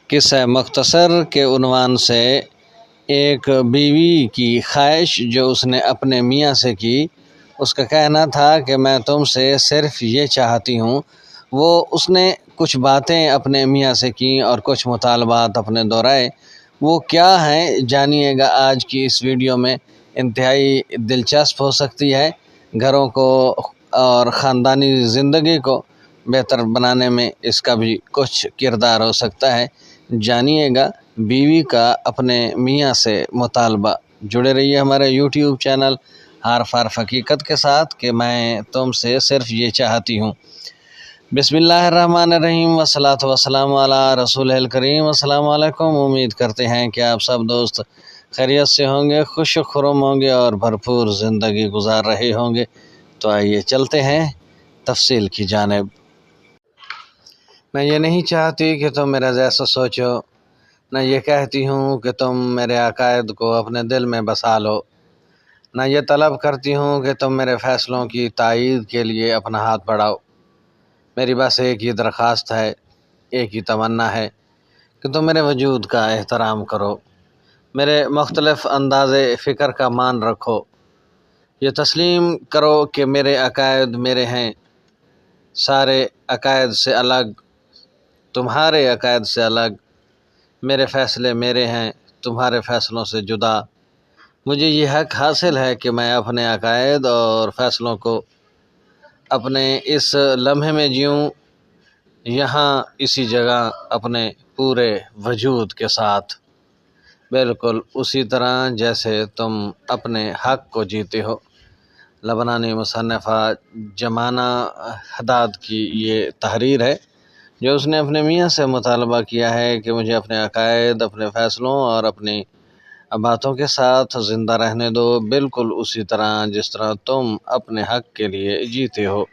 قصہ مختصر کے عنوان سے ایک بیوی کی خواہش جو اس نے اپنے میاں سے کی، اس کا کہنا تھا کہ میں تم سے صرف یہ چاہتی ہوں۔ وہ اس نے کچھ باتیں اپنے میاں سے کیں اور کچھ مطالبات اپنے دہرائے۔ وہ کیا ہیں جانیے گا آج کی اس ویڈیو میں، انتہائی دلچسپ ہو سکتی ہے، گھروں کو اور خاندانی زندگی کو بہتر بنانے میں اس کا بھی کچھ کردار ہو سکتا ہے۔ جانیے گا بیوی کا اپنے میاں سے مطالبہ۔ جڑے رہیے ہمارے یوٹیوب چینل حرف حرف حقیقت کے ساتھ کہ میں تم سے صرف یہ چاہتی ہوں۔ بسم اللہ الرحمن الرحیم والصلاۃ والسلام علی رسول الکریم۔ السلام علیکم۔ امید کرتے ہیں کہ آپ سب دوست خیریت سے ہوں گے، خوش و خرم ہوں گے اور بھرپور زندگی گزار رہے ہوں گے۔ تو آئیے چلتے ہیں تفصیل کی جانب۔ میں یہ نہیں چاہتی کہ تم میرا جیسا سوچو، نہ یہ کہتی ہوں کہ تم میرے عقائد کو اپنے دل میں بسا لو، نہ یہ طلب کرتی ہوں کہ تم میرے فیصلوں کی تائید کے لیے اپنا ہاتھ بڑھاؤ۔ میری بس ایک ہی درخواست ہے، ایک ہی تمنا ہے کہ تم میرے وجود کا احترام کرو، میرے مختلف انداز فکر کا مان رکھو، یہ تسلیم کرو کہ میرے عقائد میرے ہیں، سارے عقائد سے الگ، تمہارے عقائد سے الگ، میرے فیصلے میرے ہیں، تمہارے فیصلوں سے جدا۔ مجھے یہ حق حاصل ہے کہ میں اپنے عقائد اور فیصلوں کو اپنے اس لمحے میں جیوں، یہاں اسی جگہ اپنے پورے وجود کے ساتھ، بالکل اسی طرح جیسے تم اپنے حق کو جیتے ہو۔ لبنانی مصنفہ جمانہ حداد کی یہ تحریر ہے جو اس نے اپنے میاں سے مطالبہ کیا ہے کہ مجھے اپنے عقائد، اپنے فیصلوں اور اپنی باتوں کے ساتھ زندہ رہنے دو، بالکل اسی طرح جس طرح تم اپنے حق کے لیے جیتے ہو۔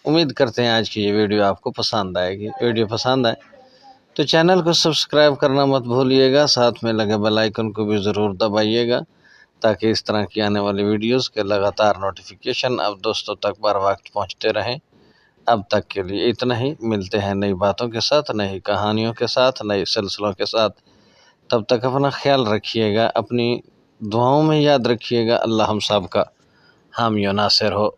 امید کرتے ہیں آج کی یہ ویڈیو آپ کو پسند آئے گی۔ ویڈیو پسند آئے تو چینل کو سبسکرائب کرنا مت بھولیے گا، ساتھ میں لگے بیل آئیکن کو بھی ضرور دبائیے گا تاکہ اس طرح کی آنے والی ویڈیوز کے لگاتار نوٹیفیکیشن اب دوستوں تک بر وقت پہنچتے رہیں۔ اب تک کے لیے اتنا ہی، ملتے ہیں نئی باتوں کے ساتھ، نئی کہانیوں کے ساتھ، نئے سلسلوں کے ساتھ۔ تب تک اپنا خیال رکھیے گا، اپنی دعاؤں میں یاد رکھیے گا۔ اللہ ہم سب کا حامی و ناصر ہو۔